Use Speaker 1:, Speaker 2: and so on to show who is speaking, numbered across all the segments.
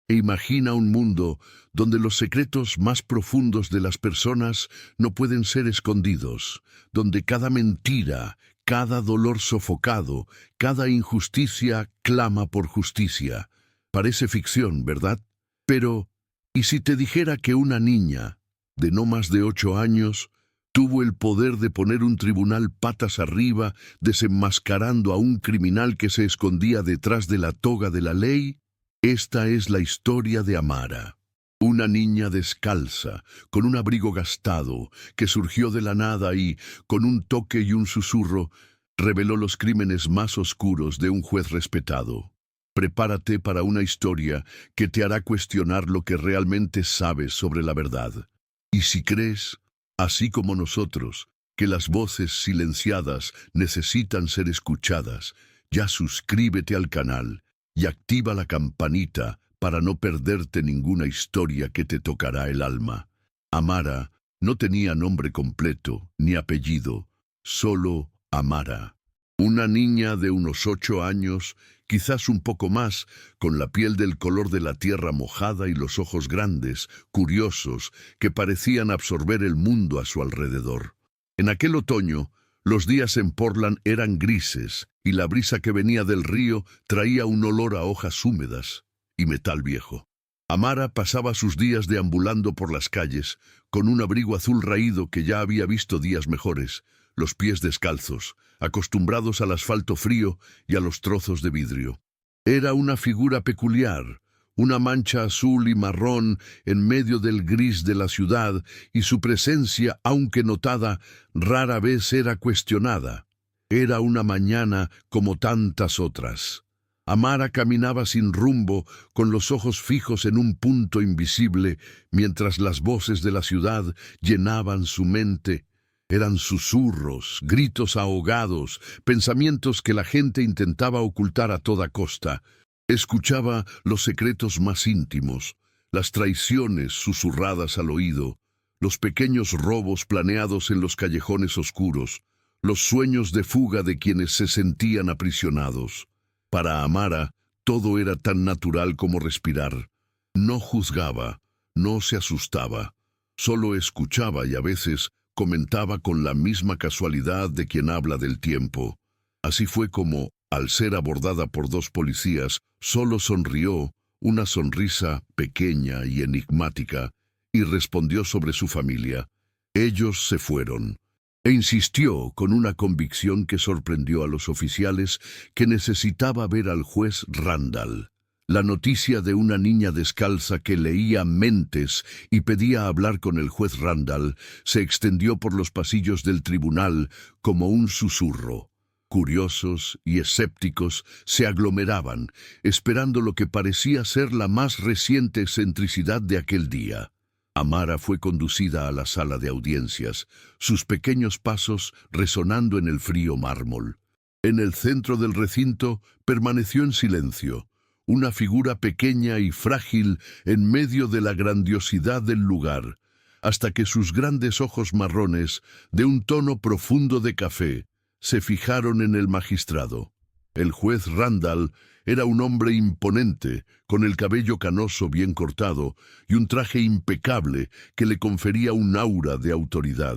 Speaker 1: e imagina un mundo donde los secretos más profundos de las personas no pueden ser escondidos, donde cada mentira, cada dolor sofocado, cada injusticia clama por justicia. Parece ficción, ¿verdad? Pero, ¿y si te dijera que una niña, de no más de 8 años, tuvo el poder de poner un tribunal patas arriba, desenmascarando a un criminal que se escondía detrás de la toga de la ley? Esta es la historia de Amara, una niña descalza, con un abrigo gastado, que surgió de la nada y, con un toque y un susurro, reveló los crímenes más oscuros de un juez respetado. Prepárate para una historia que te hará cuestionar lo que realmente sabes sobre la verdad. Y si crees, así como nosotros, que las voces silenciadas necesitan ser escuchadas, ya suscríbete al canal y activa la campanita para no perderte ninguna historia que te tocará el alma. Amara no tenía nombre completo ni apellido, solo Amara. Una niña de unos 8 años, quizás un poco más, con la piel del color de la tierra mojada y los ojos grandes, curiosos, que parecían absorber el mundo a su alrededor. En aquel otoño, los días en Portland eran grises y la brisa que venía del río traía un olor a hojas húmedas y metal viejo. Amara pasaba sus días deambulando por las calles, con un abrigo azul raído que ya había visto días mejores, los pies descalzos, acostumbrados al asfalto frío y a los trozos de vidrio. Era una figura peculiar, una mancha azul y marrón en medio del gris de la ciudad, y su presencia, aunque notada, rara vez era cuestionada. Era una mañana como tantas otras. Amara caminaba sin rumbo, con los ojos fijos en un punto invisible, mientras las voces de la ciudad llenaban su mente. Eran susurros, gritos ahogados, pensamientos que la gente intentaba ocultar a toda costa. Escuchaba los secretos más íntimos, las traiciones susurradas al oído, los pequeños robos planeados en los callejones oscuros, los sueños de fuga de quienes se sentían aprisionados. Para Amara, todo era tan natural como respirar. No juzgaba, no se asustaba, solo escuchaba y a veces comentaba con la misma casualidad de quien habla del tiempo. Así fue como, al ser abordada por 2 policías, solo sonrió, una sonrisa pequeña y enigmática, y respondió sobre su familia. Ellos se fueron. E insistió con una convicción que sorprendió a los oficiales, que necesitaba ver al juez Randall. La noticia de una niña descalza que leía mentes y pedía hablar con el juez Randall se extendió por los pasillos del tribunal como un susurro. Curiosos y escépticos se aglomeraban, esperando lo que parecía ser la más reciente excentricidad de aquel día. Amara fue conducida a la sala de audiencias, sus pequeños pasos resonando en el frío mármol. En el centro del recinto permaneció en silencio, una figura pequeña y frágil en medio de la grandiosidad del lugar, hasta que sus grandes ojos marrones, de un tono profundo de café, se fijaron en el magistrado. El juez Randall era un hombre imponente, con el cabello canoso bien cortado y un traje impecable que le confería un aura de autoridad.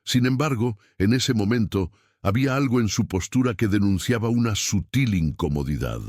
Speaker 1: Sin embargo, en ese momento, había algo en su postura que denunciaba una sutil incomodidad.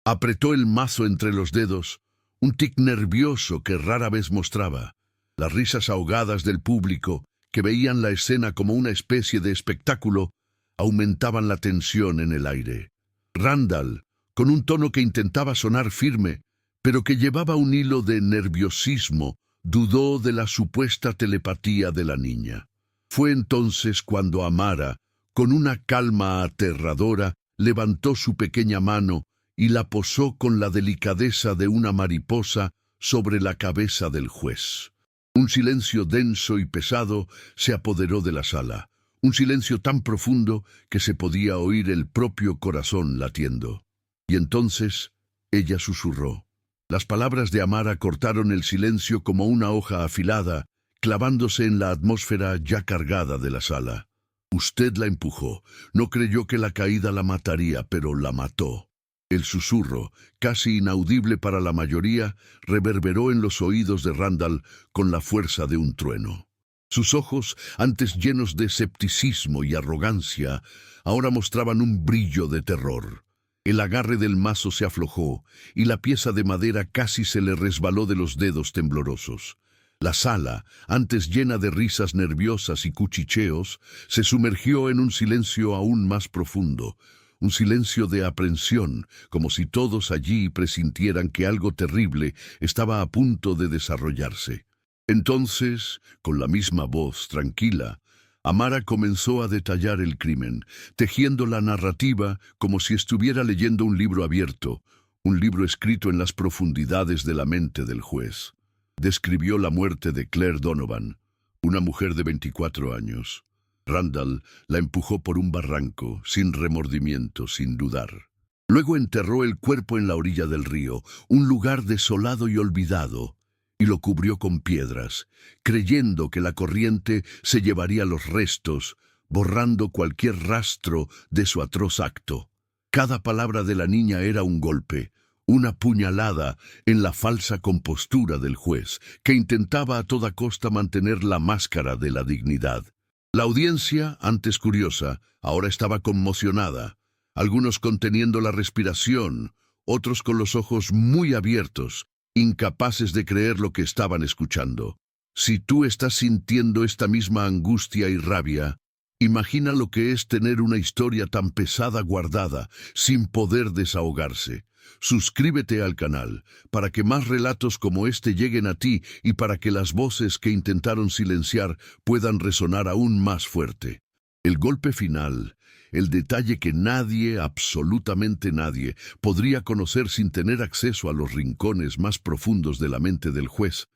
Speaker 1: Apretó el mazo entre los dedos, un tic nervioso que rara vez mostraba. Las risas ahogadas del público, que veían la escena como una especie de espectáculo, aumentaban la tensión en el aire. Randall, con un tono que intentaba sonar firme, pero que llevaba un hilo de nerviosismo, dudó de la supuesta telepatía de la niña. Fue entonces cuando Amara, con una calma aterradora, levantó su pequeña mano y la posó con la delicadeza de una mariposa sobre la cabeza del juez. Un silencio denso y pesado se apoderó de la sala, un silencio tan profundo que se podía oír el propio corazón latiendo. Y entonces ella susurró. Las palabras de Amara cortaron el silencio como una hoja afilada, clavándose en la atmósfera ya cargada de la sala. Usted la empujó. No creyó que la caída la mataría, pero la mató. El susurro, casi inaudible para la mayoría, reverberó en los oídos de Randall con la fuerza de un trueno. Sus ojos, antes llenos de escepticismo y arrogancia, ahora mostraban un brillo de terror. El agarre del mazo se aflojó y la pieza de madera casi se le resbaló de los dedos temblorosos. La sala, antes llena de risas nerviosas y cuchicheos, se sumergió en un silencio aún más profundo, un silencio de aprensión, como si todos allí presintieran que algo terrible estaba a punto de desarrollarse. Entonces, con la misma voz tranquila, Amara comenzó a detallar el crimen, tejiendo la narrativa como si estuviera leyendo un libro abierto, un libro escrito en las profundidades de la mente del juez. Describió la muerte de Claire Donovan, una mujer de 24 años. Randall la empujó por un barranco, sin remordimiento, sin dudar. Luego enterró el cuerpo en la orilla del río, un lugar desolado y olvidado, y lo cubrió con piedras, creyendo que la corriente se llevaría los restos, borrando cualquier rastro de su atroz acto. Cada palabra de la niña era un golpe, una puñalada en la falsa compostura del juez, que intentaba a toda costa mantener la máscara de la dignidad. La audiencia, antes curiosa, ahora estaba conmocionada, algunos conteniendo la respiración, otros con los ojos muy abiertos, incapaces de creer lo que estaban escuchando. Si tú estás sintiendo esta misma angustia y rabia, imagina lo que es tener una historia tan pesada guardada, sin poder desahogarse. Suscríbete al canal, para que más relatos como este lleguen a ti y para que las voces que intentaron silenciar puedan resonar aún más fuerte. El golpe final, el detalle que nadie, absolutamente nadie, podría conocer sin tener acceso a los rincones más profundos de la mente del juez,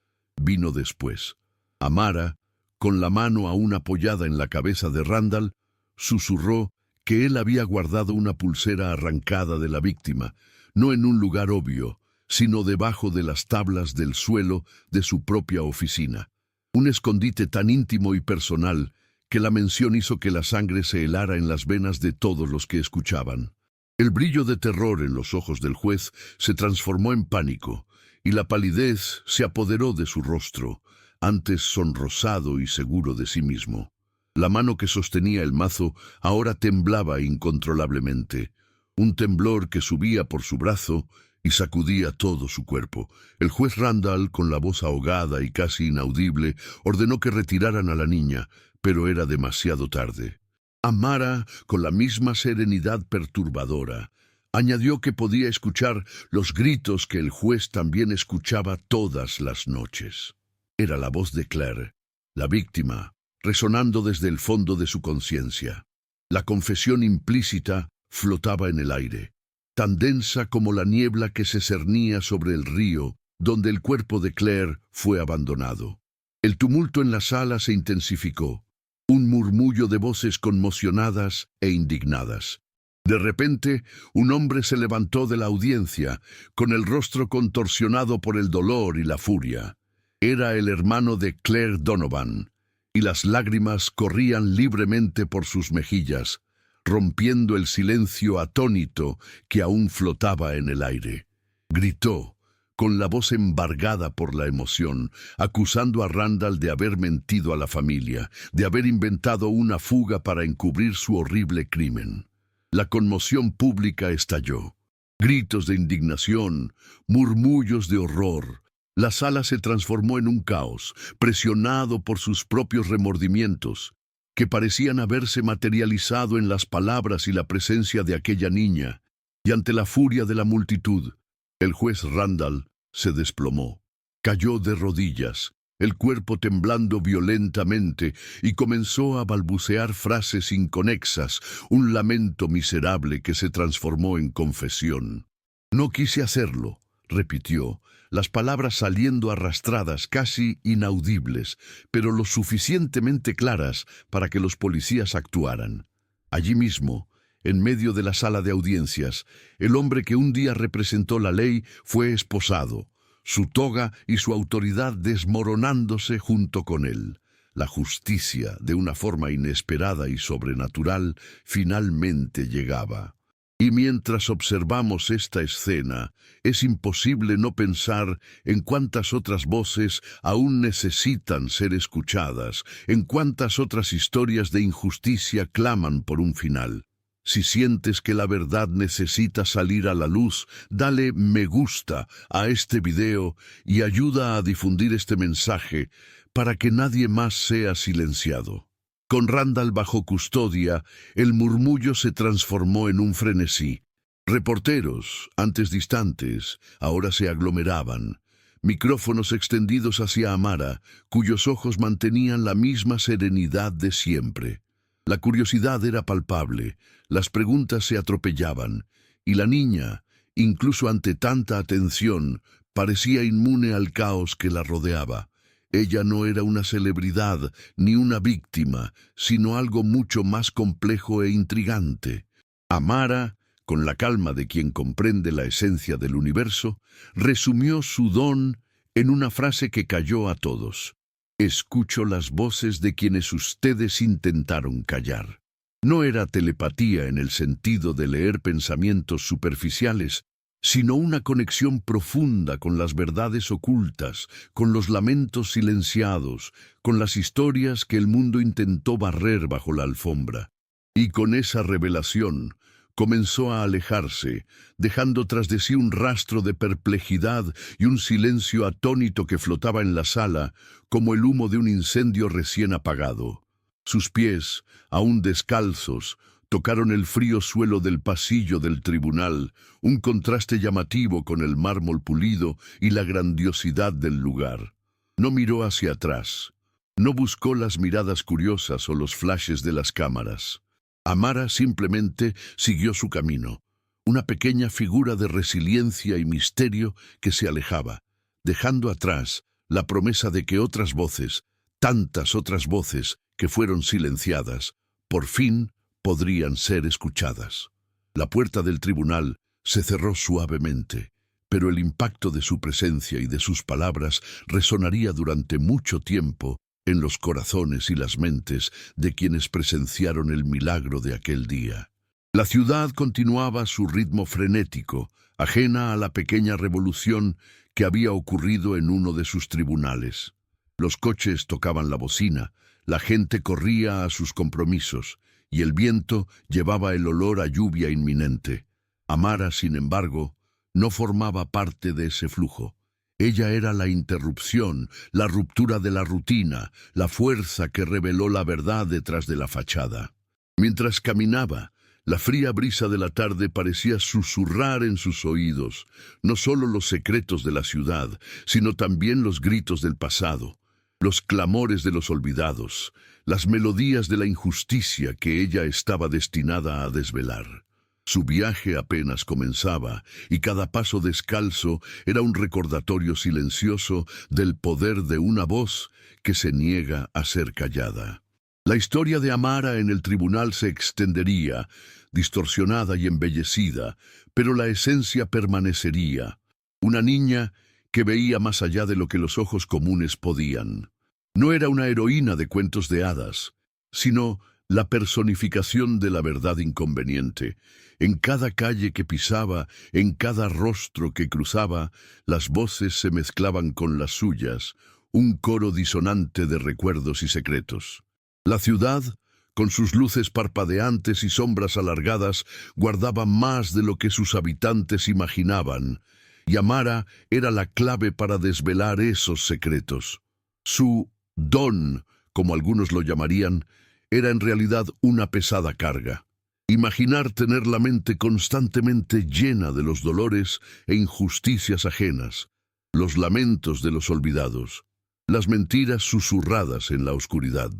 Speaker 1: vino después. Amara, con la mano aún apoyada en la cabeza de Randall, susurró que él había guardado una pulsera arrancada de la víctima, no en un lugar obvio, sino debajo de las tablas del suelo de su propia oficina. Un escondite tan íntimo y personal que la mención hizo que la sangre se helara en las venas de todos los que escuchaban. El brillo de terror en los ojos del juez se transformó en pánico, y la palidez se apoderó de su rostro, antes sonrosado y seguro de sí mismo. La mano que sostenía el mazo ahora temblaba incontrolablemente, un temblor que subía por su brazo y sacudía todo su cuerpo. El juez Randall, con la voz ahogada y casi inaudible, ordenó que retiraran a la niña, pero era demasiado tarde. Amara, con la misma serenidad perturbadora, añadió que podía escuchar los gritos que el juez también escuchaba todas las noches. Era la voz de Claire, la víctima, resonando desde el fondo de su conciencia. La confesión implícita flotaba en el aire, tan densa como la niebla que se cernía sobre el río donde el cuerpo de Claire fue abandonado. El tumulto en la sala se intensificó, un murmullo de voces conmocionadas e indignadas. De repente, un hombre se levantó de la audiencia, con el rostro contorsionado por el dolor y la furia. Era el hermano de Claire Donovan, y las lágrimas corrían libremente por sus mejillas, rompiendo el silencio atónito que aún flotaba en el aire. Gritó, con la voz embargada por la emoción, acusando a Randall de haber mentido a la familia, de haber inventado una fuga para encubrir su horrible crimen. La conmoción pública estalló. Gritos de indignación, murmullos de horror. La sala se transformó en un caos, presionado por sus propios remordimientos, que parecían haberse materializado en las palabras y la presencia de aquella niña, y ante la furia de la multitud, el juez Randall se desplomó. Cayó de rodillas, el cuerpo temblando violentamente, y comenzó a balbucear frases inconexas, un lamento miserable que se transformó en confesión. «No quise hacerlo», repitió, las palabras saliendo arrastradas, casi inaudibles, pero lo suficientemente claras para que los policías actuaran. Allí mismo, en medio de la sala de audiencias, el hombre que un día representó la ley fue esposado, su toga y su autoridad desmoronándose junto con él. La justicia, de una forma inesperada y sobrenatural, finalmente llegaba. Y mientras observamos esta escena, es imposible no pensar en cuántas otras voces aún necesitan ser escuchadas, en cuántas otras historias de injusticia claman por un final. Si sientes que la verdad necesita salir a la luz, dale me gusta a este video y ayuda a difundir este mensaje para que nadie más sea silenciado. Con Randall bajo custodia, el murmullo se transformó en un frenesí. Reporteros, antes distantes, ahora se aglomeraban. Micrófonos extendidos hacia Amara, cuyos ojos mantenían la misma serenidad de siempre. La curiosidad era palpable, las preguntas se atropellaban, y la niña, incluso ante tanta atención, parecía inmune al caos que la rodeaba. Ella no era una celebridad ni una víctima, sino algo mucho más complejo e intrigante. Amara, con la calma de quien comprende la esencia del universo, resumió su don en una frase que calló a todos. Escucho las voces de quienes ustedes intentaron callar. No era telepatía en el sentido de leer pensamientos superficiales, sino una conexión profunda con las verdades ocultas, con los lamentos silenciados, con las historias que el mundo intentó barrer bajo la alfombra. Y con esa revelación comenzó a alejarse, dejando tras de sí un rastro de perplejidad y un silencio atónito que flotaba en la sala como el humo de un incendio recién apagado. Sus pies, aún descalzos, tocaron el frío suelo del pasillo del tribunal, un contraste llamativo con el mármol pulido y la grandiosidad del lugar. No miró hacia atrás. No buscó las miradas curiosas o los flashes de las cámaras. Amara simplemente siguió su camino, una pequeña figura de resiliencia y misterio que se alejaba, dejando atrás la promesa de que otras voces, tantas otras voces que fueron silenciadas, por fin podrían ser escuchadas. La puerta del tribunal se cerró suavemente, pero el impacto de su presencia y de sus palabras resonaría durante mucho tiempo en los corazones y las mentes de quienes presenciaron el milagro de aquel día. La ciudad continuaba su ritmo frenético, ajena a la pequeña revolución que había ocurrido en uno de sus tribunales. Los coches tocaban la bocina, la gente corría a sus compromisos, y el viento llevaba el olor a lluvia inminente. Amara, sin embargo, no formaba parte de ese flujo. Ella era la interrupción, la ruptura de la rutina, la fuerza que reveló la verdad detrás de la fachada. Mientras caminaba, la fría brisa de la tarde parecía susurrar en sus oídos, no solo los secretos de la ciudad, sino también los gritos del pasado, los clamores de los olvidados, las melodías de la injusticia que ella estaba destinada a desvelar. Su viaje apenas comenzaba, y cada paso descalzo era un recordatorio silencioso del poder de una voz que se niega a ser callada. La historia de Amara en el tribunal se extendería, distorsionada y embellecida, pero la esencia permanecería. Una niña que veía más allá de lo que los ojos comunes podían. No era una heroína de cuentos de hadas, sino la personificación de la verdad inconveniente. En cada calle que pisaba, en cada rostro que cruzaba, las voces se mezclaban con las suyas, un coro disonante de recuerdos y secretos. La ciudad, con sus luces parpadeantes y sombras alargadas, guardaba más de lo que sus habitantes imaginaban, y Amara era la clave para desvelar esos secretos. Su don, como algunos lo llamarían, era en realidad una pesada carga. Imaginar tener la mente constantemente llena de los dolores e injusticias ajenas, los lamentos de los olvidados, las mentiras susurradas en la oscuridad.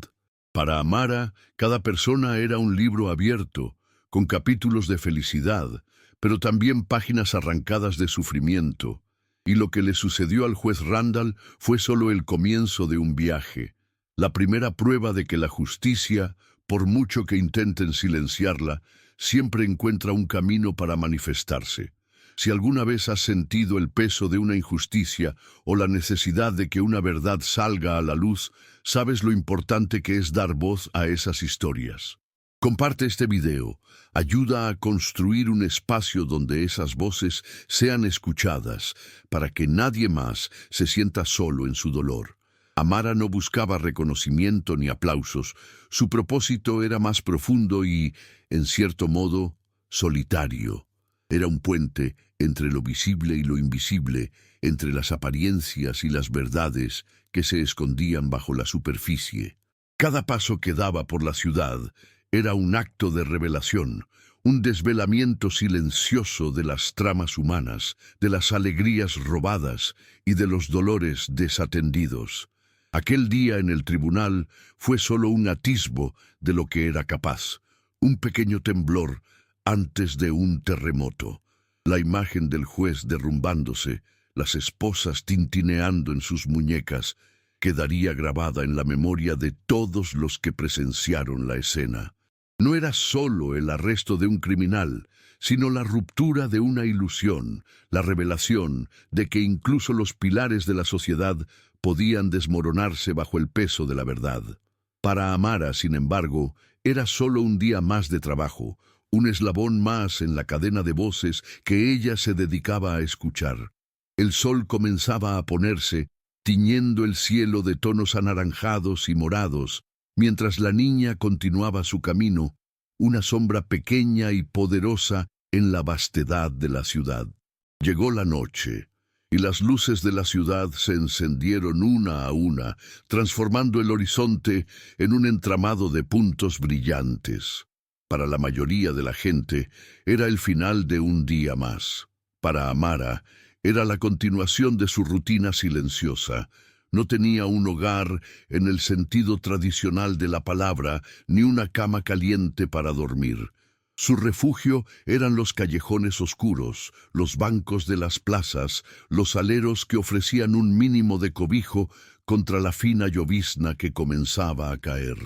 Speaker 1: Para Amara, cada persona era un libro abierto, con capítulos de felicidad, pero también páginas arrancadas de sufrimiento, y lo que le sucedió al juez Randall fue solo el comienzo de un viaje, la primera prueba de que la justicia, por mucho que intenten silenciarla, siempre encuentra un camino para manifestarse. Si alguna vez has sentido el peso de una injusticia o la necesidad de que una verdad salga a la luz, sabes lo importante que es dar voz a esas historias. Comparte este video. Ayuda a construir un espacio donde esas voces sean escuchadas para que nadie más se sienta solo en su dolor. Amara no buscaba reconocimiento ni aplausos. Su propósito era más profundo y, en cierto modo, solitario. Era un puente entre lo visible y lo invisible, entre las apariencias y las verdades que se escondían bajo la superficie. Cada paso que daba por la ciudad era un acto de revelación, un desvelamiento silencioso de las tramas humanas, de las alegrías robadas y de los dolores desatendidos. Aquel día en el tribunal fue solo un atisbo de lo que era capaz, un pequeño temblor antes de un terremoto. La imagen del juez derrumbándose, las esposas tintineando en sus muñecas, quedaría grabada en la memoria de todos los que presenciaron la escena. No era solo el arresto de un criminal, sino la ruptura de una ilusión, la revelación de que incluso los pilares de la sociedad podían desmoronarse bajo el peso de la verdad. Para Amara, sin embargo, era solo un día más de trabajo, un eslabón más en la cadena de voces que ella se dedicaba a escuchar. El sol comenzaba a ponerse, tiñendo el cielo de tonos anaranjados y morados, mientras la niña continuaba su camino, una sombra pequeña y poderosa en la vastedad de la ciudad. Llegó la noche, y las luces de la ciudad se encendieron una a una, transformando el horizonte en un entramado de puntos brillantes. Para la mayoría de la gente, era el final de un día más. Para Amara, era la continuación de su rutina silenciosa. No tenía un hogar en el sentido tradicional de la palabra, ni una cama caliente para dormir. Su refugio eran los callejones oscuros, los bancos de las plazas, los aleros que ofrecían un mínimo de cobijo contra la fina llovizna que comenzaba a caer.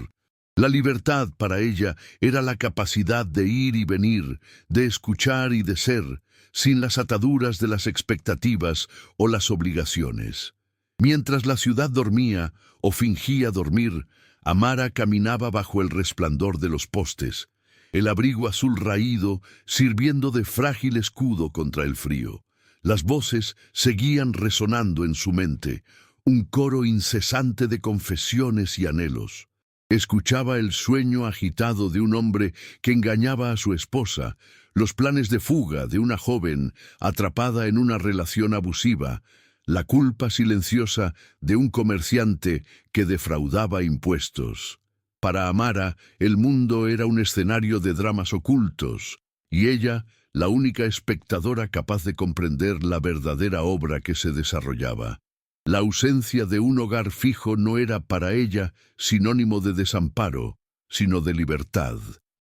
Speaker 1: La libertad para ella era la capacidad de ir y venir, de escuchar y de ser, sin las ataduras de las expectativas o las obligaciones. Mientras la ciudad dormía o fingía dormir, Amara caminaba bajo el resplandor de los postes, el abrigo azul raído sirviendo de frágil escudo contra el frío. Las voces seguían resonando en su mente, un coro incesante de confesiones y anhelos. Escuchaba el sueño agitado de un hombre que engañaba a su esposa, los planes de fuga de una joven atrapada en una relación abusiva, la culpa silenciosa de un comerciante que defraudaba impuestos. Para Amara, el mundo era un escenario de dramas ocultos, y ella, la única espectadora capaz de comprender la verdadera obra que se desarrollaba. La ausencia de un hogar fijo no era para ella sinónimo de desamparo, sino de libertad.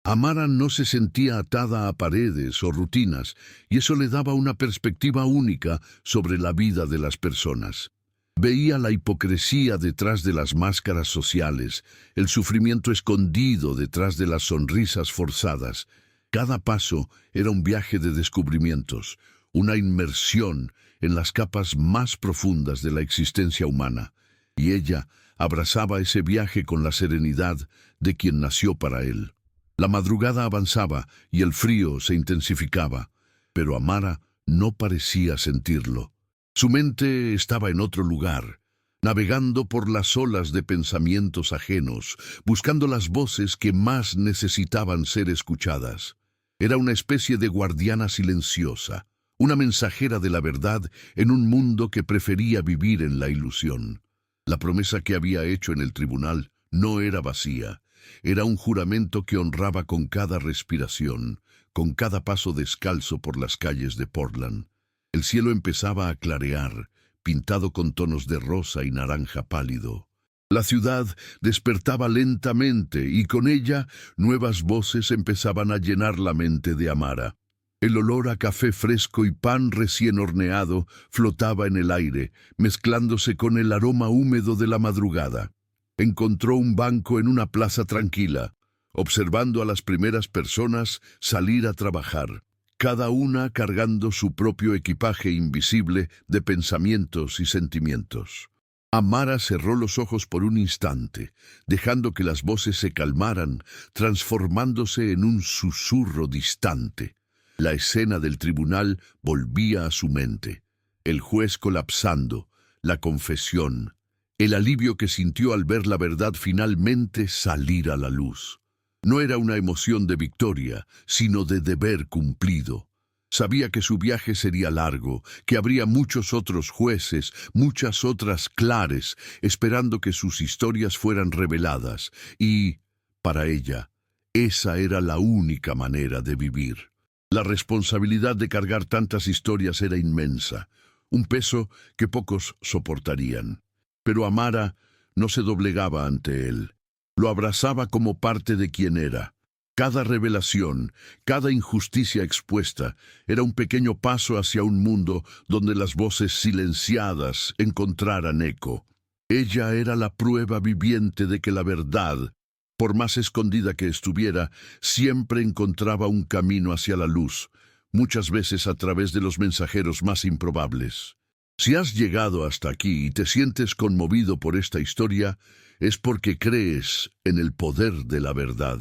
Speaker 1: Amara no se sentía atada a paredes o rutinas, y eso le daba una perspectiva única sobre la vida de las personas. Veía la hipocresía detrás de las máscaras sociales, el sufrimiento escondido detrás de las sonrisas forzadas. Cada paso era un viaje de descubrimientos, una inmersión en las capas más profundas de la existencia humana, y ella abrazaba ese viaje con la serenidad de quien nació para él. La madrugada avanzaba y el frío se intensificaba, pero Amara no parecía sentirlo. Su mente estaba en otro lugar, navegando por las olas de pensamientos ajenos, buscando las voces que más necesitaban ser escuchadas. Era una especie de guardiana silenciosa, una mensajera de la verdad en un mundo que prefería vivir en la ilusión. La promesa que había hecho en el tribunal no era vacía. Era un juramento que honraba con cada respiración, con cada paso descalzo por las calles de Portland. El cielo empezaba a clarear, pintado con tonos de rosa y naranja pálido. La ciudad despertaba lentamente y con ella nuevas voces empezaban a llenar la mente de Amara. El olor a café fresco y pan recién horneado flotaba en el aire, mezclándose con el aroma húmedo de la madrugada. Encontró un banco en una plaza tranquila, observando a las primeras personas salir a trabajar, cada una cargando su propio equipaje invisible de pensamientos y sentimientos. Amara cerró los ojos por un instante, dejando que las voces se calmaran, transformándose en un susurro distante. La escena del tribunal volvía a su mente. El juez colapsando, la confesión, el alivio que sintió al ver la verdad finalmente salir a la luz. No era una emoción de victoria, sino de deber cumplido. Sabía que su viaje sería largo, que habría muchos otros jueces, muchas otras Clares, esperando que sus historias fueran reveladas, y, para ella, esa era la única manera de vivir. La responsabilidad de cargar tantas historias era inmensa, un peso que pocos soportarían. Pero Amara no se doblegaba ante él. Lo abrazaba como parte de quien era. Cada revelación, cada injusticia expuesta, era un pequeño paso hacia un mundo donde las voces silenciadas encontraran eco. Ella era la prueba viviente de que la verdad, por más escondida que estuviera, siempre encontraba un camino hacia la luz, muchas veces a través de los mensajeros más improbables. Si has llegado hasta aquí y te sientes conmovido por esta historia, es porque crees en el poder de la verdad.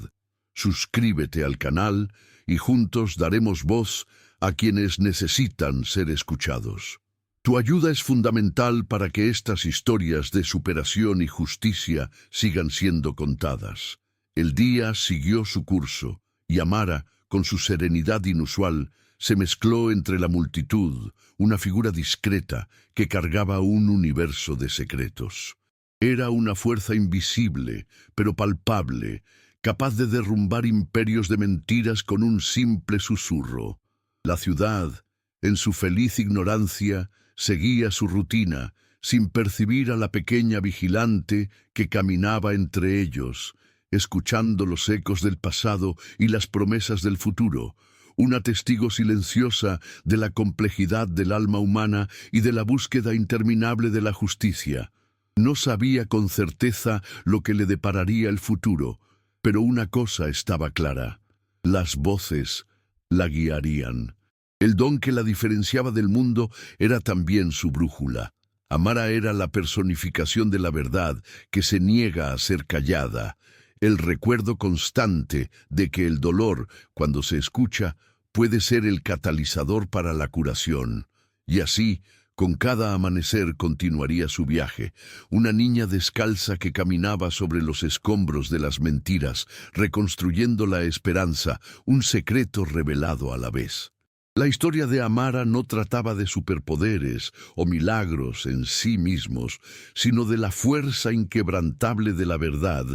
Speaker 1: Suscríbete al canal y juntos daremos voz a quienes necesitan ser escuchados. Tu ayuda es fundamental para que estas historias de superación y justicia sigan siendo contadas. El día siguió su curso y Amara, con su serenidad inusual, se mezcló entre la multitud, una figura discreta que cargaba un universo de secretos. Era una fuerza invisible, pero palpable, capaz de derrumbar imperios de mentiras con un simple susurro. La ciudad, en su feliz ignorancia, seguía su rutina, sin percibir a la pequeña vigilante que caminaba entre ellos, escuchando los ecos del pasado y las promesas del futuro, una testigo silenciosa de la complejidad del alma humana y de la búsqueda interminable de la justicia. No sabía con certeza lo que le depararía el futuro, pero una cosa estaba clara: las voces la guiarían. El don que la diferenciaba del mundo era también su brújula. Amara era la personificación de la verdad que se niega a ser callada, el recuerdo constante de que el dolor, cuando se escucha, puede ser el catalizador para la curación. Y así, con cada amanecer continuaría su viaje, una niña descalza que caminaba sobre los escombros de las mentiras, reconstruyendo la esperanza, un secreto revelado a la vez. La historia de Amara no trataba de superpoderes o milagros en sí mismos, sino de la fuerza inquebrantable de la verdad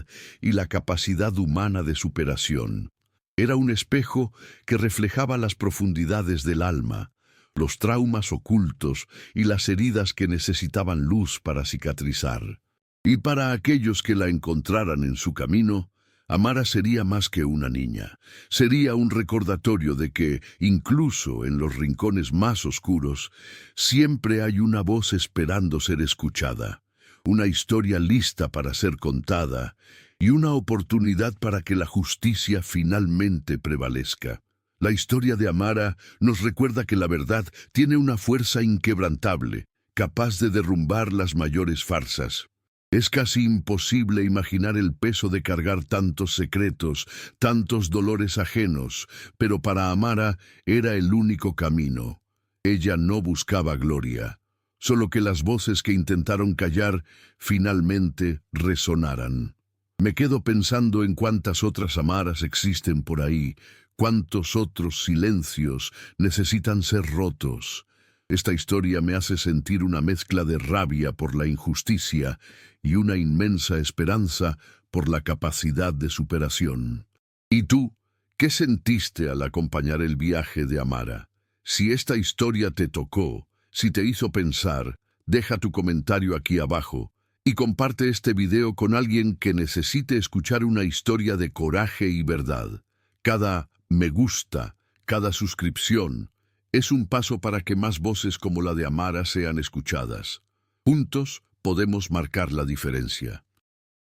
Speaker 1: y la capacidad humana de superación. Era un espejo que reflejaba las profundidades del alma, los traumas ocultos y las heridas que necesitaban luz para cicatrizar. Y para aquellos que la encontraran en su camino, Amara sería más que una niña. Sería un recordatorio de que, incluso en los rincones más oscuros, siempre hay una voz esperando ser escuchada, una historia lista para ser contada y una oportunidad para que la justicia finalmente prevalezca. La historia de Amara nos recuerda que la verdad tiene una fuerza inquebrantable, capaz de derrumbar las mayores farsas. Es casi imposible imaginar el peso de cargar tantos secretos, tantos dolores ajenos, pero para Amara era el único camino. Ella no buscaba gloria, solo que las voces que intentaron callar finalmente resonaran. Me quedo pensando en cuántas otras Amaras existen por ahí, cuántos otros silencios necesitan ser rotos. Esta historia me hace sentir una mezcla de rabia por la injusticia y una inmensa esperanza por la capacidad de superación. ¿Y tú, qué sentiste al acompañar el viaje de Amara? Si esta historia te tocó, si te hizo pensar, deja tu comentario aquí abajo y comparte este video con alguien que necesite escuchar una historia de coraje y verdad. Cada me gusta, cada suscripción, es un paso para que más voces como la de Amara sean escuchadas. Juntos podemos marcar la diferencia.